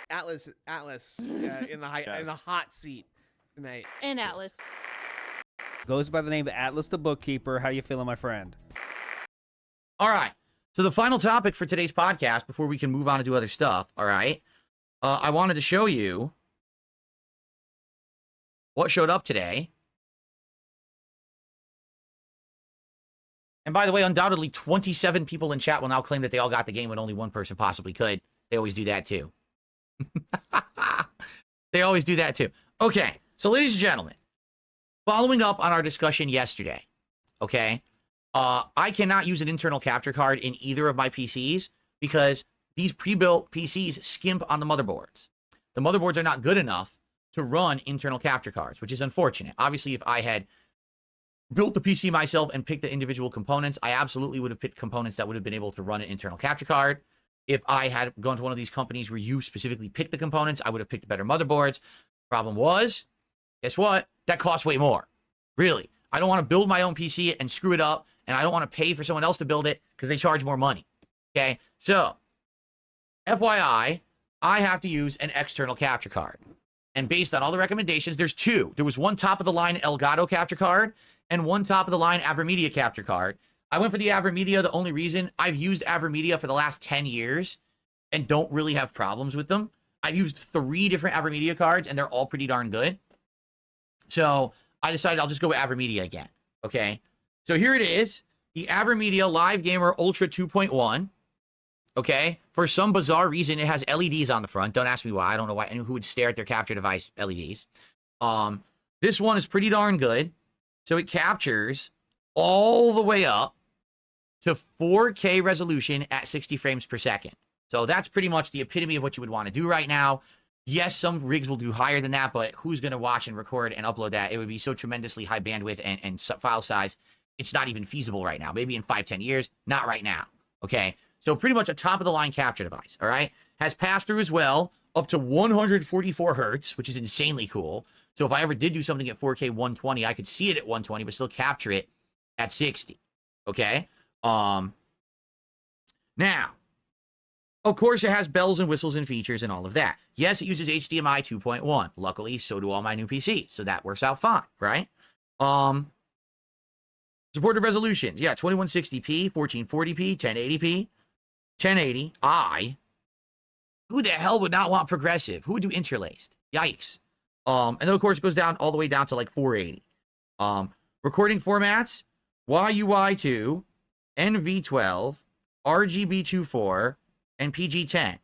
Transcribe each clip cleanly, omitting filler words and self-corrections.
Atlas in the hot seat tonight. And Atlas. Goes by the name of Atlas the Bookkeeper. How you feeling, my friend? All right. So the final topic for today's podcast, before we can move on to do other stuff, all right, I wanted to show you what showed up today. And by the way, undoubtedly 27 people in chat will now claim that they all got the game when only one person possibly could. They always do that too. They always do that too. Okay, so ladies and gentlemen, following up on our discussion yesterday, okay, I cannot use an internal capture card in either of my PCs because these pre-built PCs skimp on the motherboards. The motherboards are not good enough to run internal capture cards, which is unfortunate. Obviously, if I had built the PC myself and picked the individual components, I absolutely would have picked components that would have been able to run an internal capture card. If I had gone to one of these companies where you specifically picked the components, I would have picked better motherboards. Problem was, guess what? That costs way more. Really. I don't want to build my own PC and screw it up, and I don't want to pay for someone else to build it because they charge more money. Okay? So, FYI, I have to use an external capture card. And based on all the recommendations, there's two. There was one top-of-the-line Elgato capture card and one top-of-the-line AverMedia capture card. I went for the AverMedia. The only reason I've used AverMedia for the last 10 years and don't really have problems with them. I've used 3 different AverMedia cards, and they're all pretty darn good. So I decided I'll just go with AverMedia again. Okay? So here it is. The AverMedia Live Gamer Ultra 2.1. Okay? For some bizarre reason, it has LEDs on the front. Don't ask me why. I don't know why. Who would stare at their capture device LEDs. This one is pretty darn good. So it captures all the way up to 4K resolution at 60 frames per second. So that's pretty much the epitome of what you would want to do right now. Yes, some rigs will do higher than that, but who's going to watch and record and upload that? It would be so tremendously high bandwidth and file size. It's not even feasible right now. Maybe in 5-10 years, not right now. Okay, so pretty much a top-of-the-line capture device, all right? Has pass-through as well, up to 144 hertz, which is insanely cool. So if I ever did do something at 4K 120, I could see it at 120, but still capture it at 60. Okay? Now, of course, it has bells and whistles and features and all of that. Yes, it uses HDMI 2.1. Luckily, so do all my new PCs. So that works out fine, right? Supported resolutions. Yeah, 2160p, 1440p, 1080p, 1080i. Who the hell would not want progressive? Who would do interlaced? Yikes. And then, of course, it goes down all the way down to like 480. Recording formats, YUI2, NV12, RGB24, and PG10. I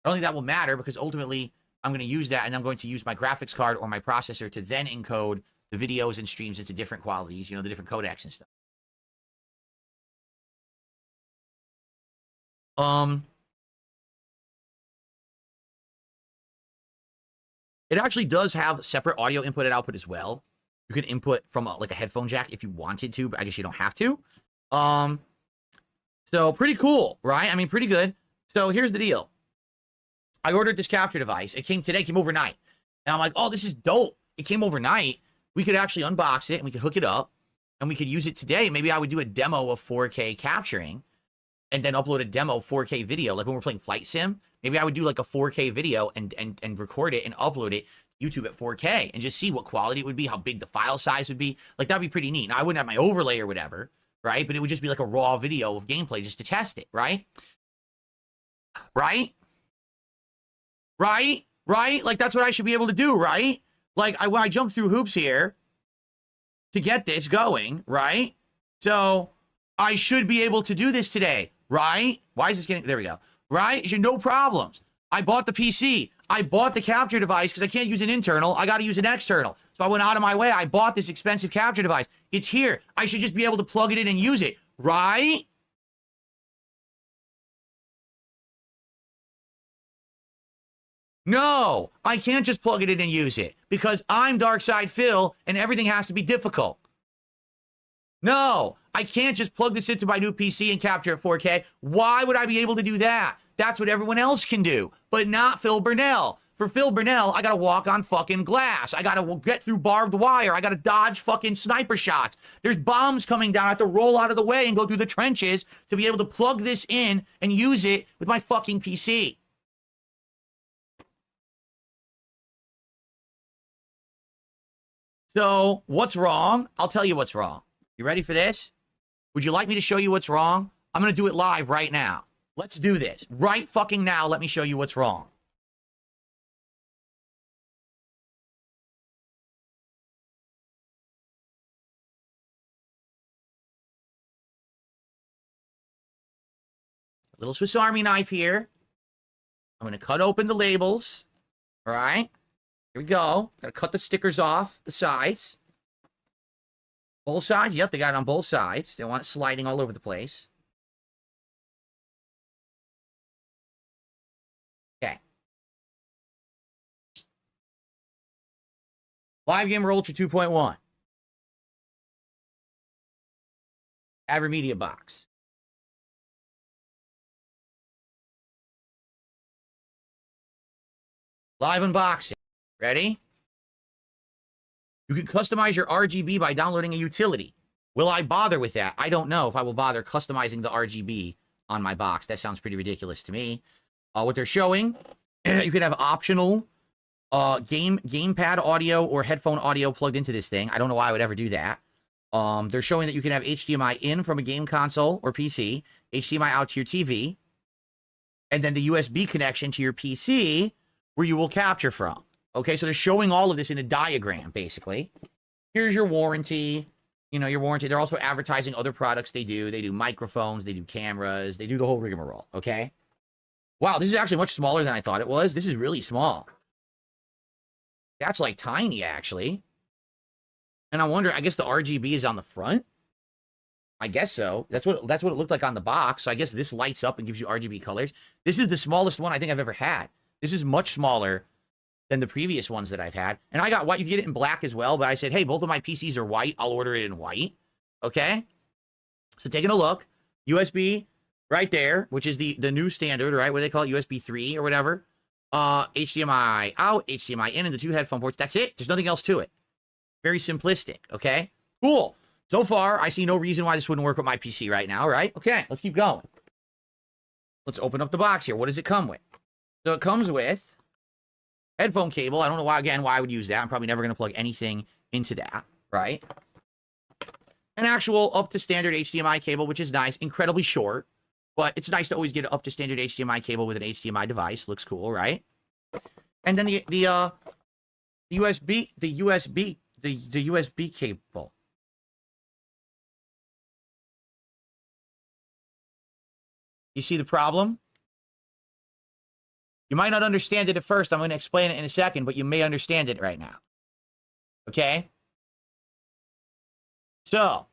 don't think that will matter because ultimately I'm going to use that and I'm going to use my graphics card or my processor to then encode the videos and streams into different qualities, you know, the different codecs and stuff. It actually does have separate audio input and output as well. You can input from like a headphone jack if you wanted to, but I guess you don't have to. So pretty cool, right? I mean, pretty good. So here's the deal. I ordered this capture device. It came today, came overnight. And I'm like, oh, this is dope. It came overnight. We could actually unbox it and we could hook it up and we could use it today. Maybe I would do a demo of 4K capturing and then upload a demo 4K video. Like when we're playing Flight Sim, maybe I would do like a 4K video and record it and upload it to YouTube at 4K and just see what quality it would be, how big the file size would be. Like that'd be pretty neat. Now I wouldn't have my overlay or whatever, right? But it would just be like a raw video of gameplay just to test it, right? Right? Right? Right? Like that's what I should be able to do, right? Like when I jump through hoops here to get this going, right? So I should be able to do this today, right? Why is this getting, there we go. Right? No problems. I bought the PC. I bought the capture device because I can't use an internal. I got to use an external. So I went out of my way. I bought this expensive capture device. It's here. I should just be able to plug it in and use it, right? No, I can't just plug it in and use it because I'm Darkside Phil and everything has to be difficult. No, I can't just plug this into my new PC and capture at 4K. Why would I be able to do that? That's what everyone else can do, but not Phil Burnell. For Phil Burnell, I gotta walk on fucking glass. I gotta get through barbed wire. I gotta dodge fucking sniper shots. There's bombs coming down. I have to roll out of the way and go through the trenches to be able to plug this in and use it with my fucking PC. So what's wrong? I'll tell you what's wrong. You ready for this? Would you like me to show you what's wrong? I'm going to do it live right now. Let's do this. Right fucking now, let me show you what's wrong. A little Swiss Army knife here. I'm going to cut open the labels. All right. Here we go. Got to cut the stickers off the sides. Both sides? Yep, they got it on both sides. They want it sliding all over the place. Okay. Live Gamer Ultra 2.1. Aver Media Box. Live unboxing. Ready? You can customize your RGB by downloading a utility. Will I bother with that? I don't know if I will bother customizing the RGB on my box. That sounds pretty ridiculous to me. What they're showing, you can have optional gamepad audio or headphone audio plugged into this thing. I don't know why I would ever do that. They're showing that you can have HDMI in from a game console or PC, HDMI out to your TV, and then the USB connection to your PC where you will capture from. Okay, so they're showing all of this in a diagram, basically. Here's your warranty. You know, your warranty. They're also advertising other products they do. They do microphones, they do cameras, they do the whole rigmarole, okay? Wow, this is actually much smaller than I thought it was. This is really small. That's like tiny, actually. And I wonder, I guess the RGB is on the front? I guess so. That's what it looked like on the box. So I guess this lights up and gives you RGB colors. This is the smallest one I think I've ever had. This is much smaller than the previous ones that I've had. And I got white. You can get it in black as well, but I said, hey, both of my PCs are white. I'll order it in white. Okay? So taking a look. USB right there, which is the new standard, right? What do they call it? USB 3 or whatever. HDMI out, HDMI in, and the two headphone ports. That's it. There's nothing else to it. Very simplistic, okay? Cool. So far, I see no reason why this wouldn't work with my PC right now, right? Okay, let's keep going. Let's open up the box here. What does it come with? So it comes with headphone cable. I don't know why, again, why I would use that. I'm probably never going to plug anything into that, right? An actual up-to-standard HDMI cable, which is nice. Incredibly short, but it's nice to always get an up-to-standard HDMI cable with an HDMI device. Looks cool, right? And then the USB cable. You see the problem? You might not understand it at first. I'm going to explain it in a second, but you may understand it right now. Okay? So,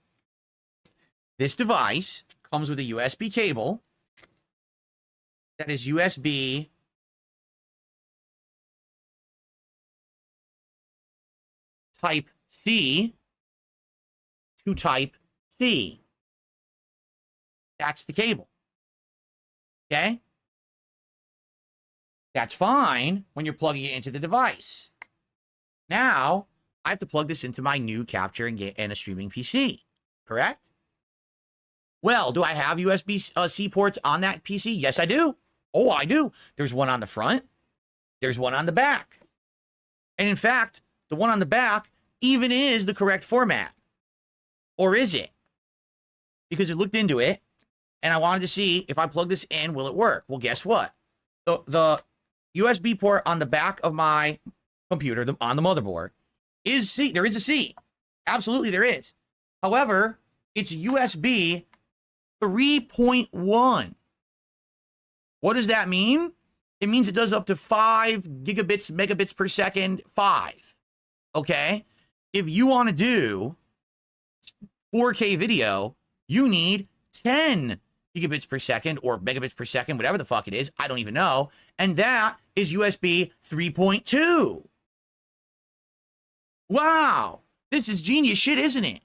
this device comes with a USB cable that is USB Type C to Type C. That's the cable. Okay? That's fine when you're plugging it into the device. Now, I have to plug this into my new capture and a streaming PC, correct? Well, do I have USB-C ports on that PC? Yes, I do. Oh, I do. There's one on the front. There's one on the back. And in fact, the one on the back even is the correct format. Or is it? Because I looked into it, and I wanted to see if I plug this in, will it work? Well, guess what? The USB port on the back of my computer, on the motherboard, is C. There is a C. Absolutely, there is. However, it's USB 3.1. What does that mean? It means it does up to 5 gigabits, megabits per second, 5. Okay? If you want to do 4K video, you need 10 gigabits per second or megabits per second, whatever the fuck it is. I don't even know. And that is USB 3.2. Wow. This is genius shit, isn't it?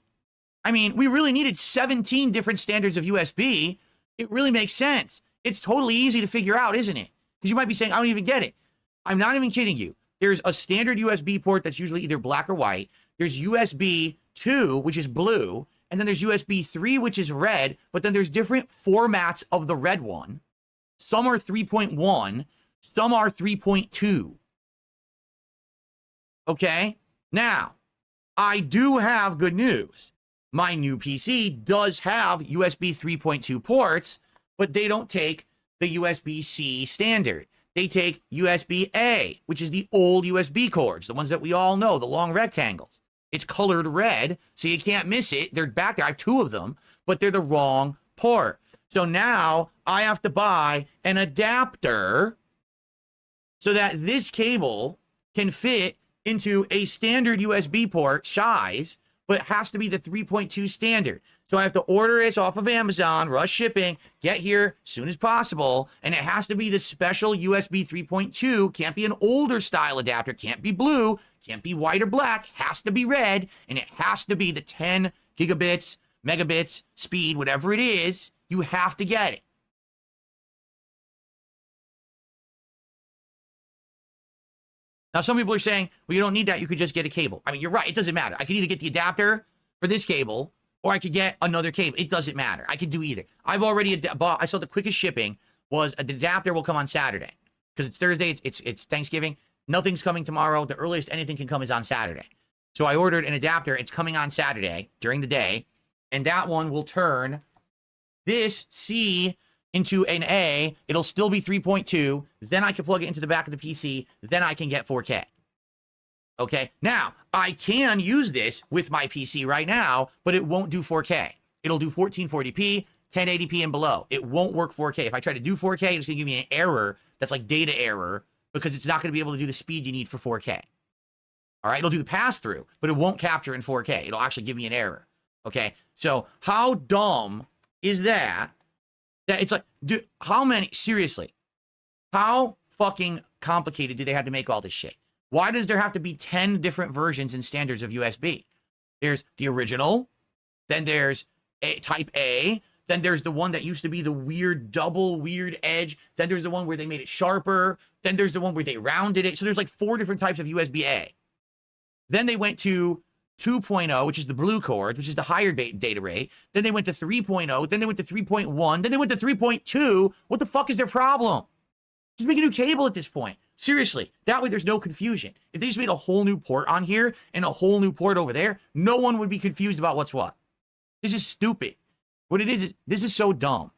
I mean, we really needed 17 different standards of USB. It really makes sense. It's totally easy to figure out, isn't it? Because you might be saying, I don't even get it. I'm not even kidding you. There's a standard USB port that's usually either black or white. There's USB 2, which is blue. And then there's USB 3, which is red. But then there's different formats of the red one. Some are 3.1. Some are 3.2. Okay? Now, I do have good news. My new PC does have USB 3.2 ports, but they don't take the USB-C standard. They take USB-A, which is the old USB cords, the ones that we all know, the long rectangles. It's colored red, so you can't miss it. They're back there. I have 2 of them, but they're the wrong port. So now I have to buy an adapter so that this cable can fit into a standard USB port size, but it has to be the 3.2 standard. So I have to order this off of Amazon, rush shipping, get here as soon as possible, and it has to be the special USB 3.2. Can't be an older style adapter, can't be blue, can't be white or black, has to be red, and it has to be the 10 gigabits, megabits speed, whatever it is, you have to get it. Now, some people are saying, well, you don't need that. You could just get a cable. I mean, you're right. It doesn't matter. I could either get the adapter for this cable, or I could get another cable. It doesn't matter. I could do either. I've already bought, I saw the quickest shipping was an adapter will come on Saturday. Because it's Thursday, it's Thanksgiving. Nothing's coming tomorrow. The earliest anything can come is on Saturday. So I ordered an adapter. It's coming on Saturday during the day. And that one will turn this C into an A. It'll still be 3.2. Then I can plug it into the back of the PC. Then I can get 4K. Okay, now I can use this with my PC right now, but it won't do 4K. It'll do 1440p, 1080p and below. It won't work 4K. If I try to do 4K, it's gonna give me an error that's like data error because it's not gonna be able to do the speed you need for 4K. All right, it'll do the pass through, but it won't capture in 4K. It'll actually give me an error. Okay, so how dumb is that? That it's like, dude, how many, seriously, how fucking complicated do they have to make all this shit? Why does there have to be 10 different versions and standards of USB? There's the original, then there's type A, then there's the one that used to be the weird double weird edge, then there's the one where they made it sharper, then there's the one where they rounded it. So there's like 4 different types of USB-A. Then they went to 2.0, which is the blue cords, which is the higher data rate. Then they went to 3.0, then they went to 3.1, then they went to 3.2. What the fuck is their problem? Just make a new cable at this point. Seriously, that way there's no confusion. If they just made a whole new port on here and a whole new port over there, no one would be confused about what's what. This is stupid. What it is this is so dumb.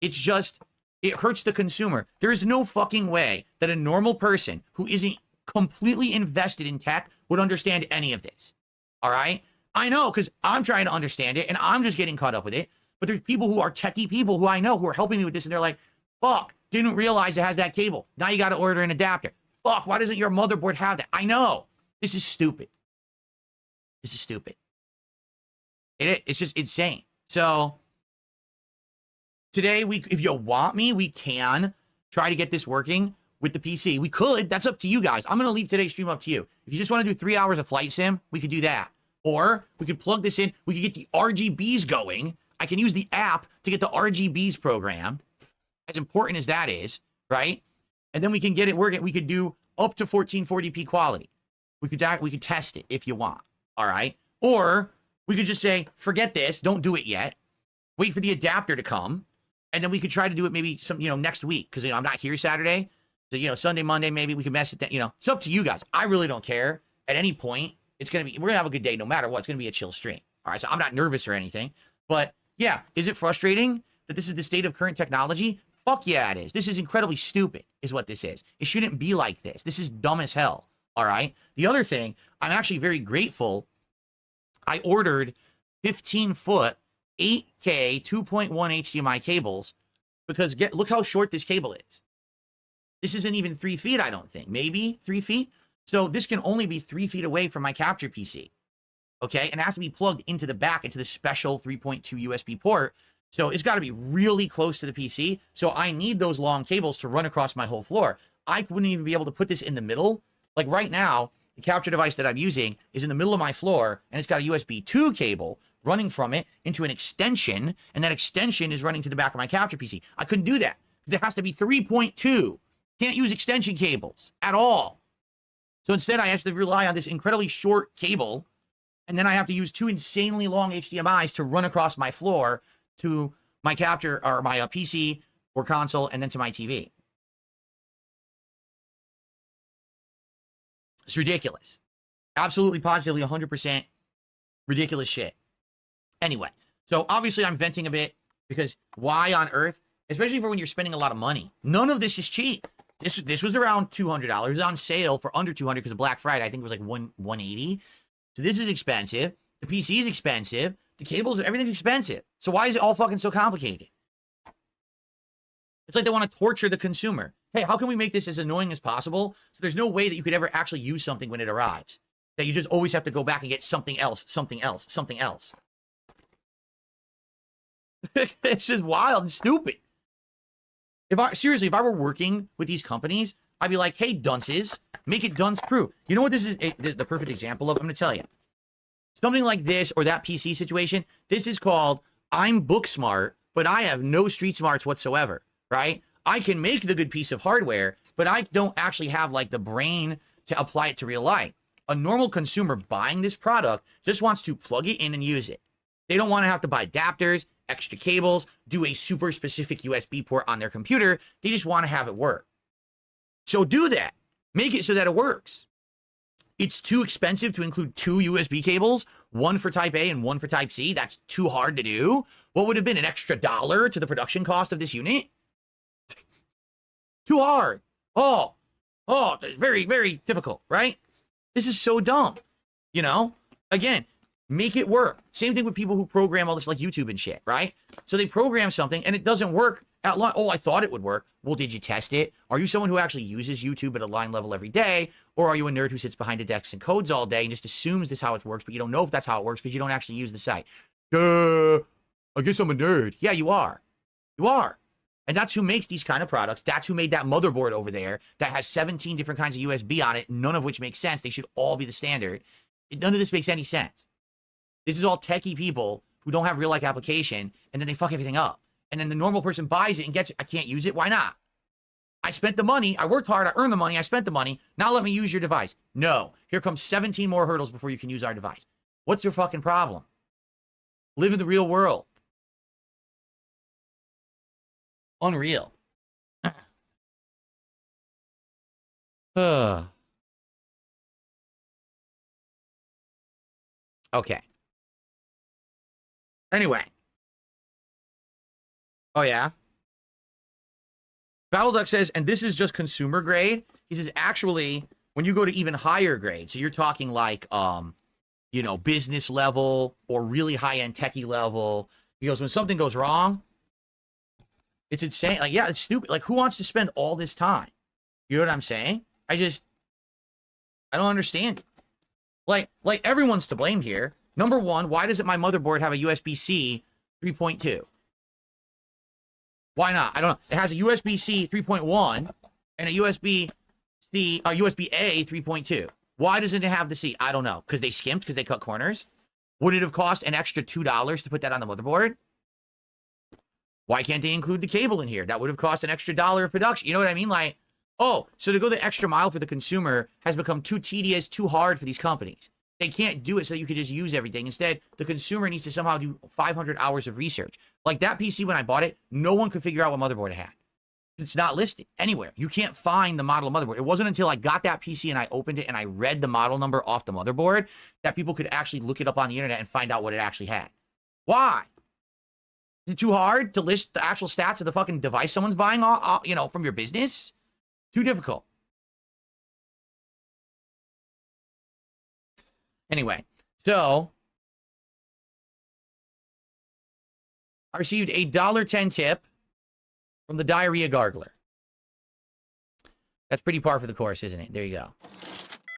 It's just, it hurts the consumer. There is no fucking way that a normal person who isn't completely invested in tech would understand any of this. All right? I know, because I'm trying to understand it and I'm just getting caught up with it. But there's people who are techie people who I know who are helping me with this and they're like, fuck. Didn't realize it has that cable. Now you got to order an adapter. Fuck, why doesn't your motherboard have that? I know. This is stupid. This is stupid. It's just insane. So today, if you want me, we can try to get this working with the PC. We could. That's up to you guys. I'm going to leave today's stream up to you. If you just want to do 3 hours of flight sim, we could do that. Or we could plug this in. We could get the RGBs going. I can use the app to get the RGBs programmed. As important as that is, right? And then we can get it working. We could do up to 1440p quality. We could test it if you want, all right? Or we could just say, forget this, don't do it yet. Wait for the adapter to come, and then we could try to do it maybe next week because I'm not here Saturday. So Sunday, Monday, maybe we can mess it down. It's up to you guys. I really don't care. At any point, we're gonna have a good day no matter what. It's gonna be a chill stream. All right, so I'm not nervous or anything, but yeah, is it frustrating that this is the state of current technology? Fuck yeah, it is. This is incredibly stupid, is what this is. It shouldn't be like this. This is dumb as hell, all right? The other thing, I'm actually very grateful. I ordered 15-foot 8K 2.1 HDMI cables because look how short this cable is. This isn't even 3 feet, I don't think. Maybe 3 feet? So this can only be 3 feet away from my capture PC, okay? And it has to be plugged into the back, into the special 3.2 USB port. So it's got to be really close to the PC. So I need those long cables to run across my whole floor. I wouldn't even be able to put this in the middle. Like right now, the capture device that I'm using is in the middle of my floor, and it's got a USB 2 cable running from it into an extension, and that extension is running to the back of my capture PC. I couldn't do that because it has to be 3.2. Can't use extension cables at all. So instead, I have to rely on this incredibly short cable, and then I have to use 2 insanely long HDMIs to run across my floor to my capture or my PC or console, and then to my TV. It's ridiculous. Absolutely, positively, 100% Ridiculous shit. Anyway, so obviously I'm venting a bit because why on earth, especially for when you're spending a lot of money, none of this is cheap. This was around $200. It was on sale for under $200 because of Black Friday. I think it was like 180. So this is expensive. The PC is expensive. The cables, everything's expensive. So why is it all fucking so complicated? It's like they want to torture the consumer. Hey, how can we make this as annoying as possible so there's no way that you could ever actually use something when it arrives? That you just always have to go back and get something else, something else, something else. It's just wild and stupid. Seriously, if I were working with these companies, I'd be like, hey, dunces, make it dunce-proof. You know what this is the perfect example of? I'm going to tell you. Something like this or that PC situation, this is called, I'm book smart, but I have no street smarts whatsoever, right? I can make the good piece of hardware, but I don't actually have like the brain to apply it to real life. A normal consumer buying this product just wants to plug it in and use it. They don't want to have to buy adapters, extra cables, do a super specific USB port on their computer. They just want to have it work. So do that. Make it so that it works. It's too expensive to include 2 USB cables, one for Type A and one for Type C. That's too hard to do. What would have been an extra $1 to the production cost of this unit? Too hard. Oh, it's very, very difficult, right? This is so dumb. You know, again, make it work. Same thing with people who program all this like YouTube and shit, right? So they program something and it doesn't work at line. Oh, I thought it would work. Well, did you test it? Are you someone who actually uses YouTube at a line level every day? Or are you a nerd who sits behind a desk and codes all day and just assumes this is how it works, but you don't know if that's how it works because you don't actually use the site? Duh. I guess I'm a nerd. Yeah, you are. You are. And that's who makes these kind of products. That's who made that motherboard over there that has 17 different kinds of USB on it, none of which makes sense. They should all be the standard. None of this makes any sense. This is all techie people who don't have real-life application, and then they fuck everything up. And then the normal person buys it and gets it. I can't use it. Why not? I spent the money. I worked hard. I earned the money. I spent the money. Now let me use your device. No. Here comes 17 more hurdles before you can use our device. What's your fucking problem? Live in the real world. Unreal. Okay. Anyway. Oh, yeah? Battleduck says, and this is just consumer grade. He says, actually, when you go to even higher grade, so you're talking like, you know, business level or really high-end techie level. He goes, when something goes wrong, it's insane. Like, yeah, it's stupid. Like, who wants to spend all this time? You know what I'm saying? I don't understand it. Like everyone's to blame here. Number one, why doesn't my motherboard have a USB-C 3.2? Why not? I don't know. It has a USB-C 3.1 and a USB-C, USB-A 3.2. Why doesn't it have the C? I don't know. Because they skimped? Because they cut corners? Would it have cost an extra $2 to put that on the motherboard? Why can't they include the cable in here? That would have cost an extra $1 of production. You know what I mean? Like, oh, so to go the extra mile for the consumer has become too tedious, too hard for these companies. They can't do it so you could just use everything. Instead, the consumer needs to somehow do 500 hours of research. Like that PC, when I bought it, no one could figure out what motherboard it had. It's not listed anywhere. You can't find the model of motherboard. It wasn't until I got that PC and I opened it and I read the model number off the motherboard that people could actually look it up on the internet and find out what it actually had. Why? Is it too hard to list the actual stats of the fucking device someone's buying, you know, from your business? Too difficult. Anyway, so I received a $1.10 tip from the Diarrhea Gargler. That's pretty par for the course, isn't it? There you go.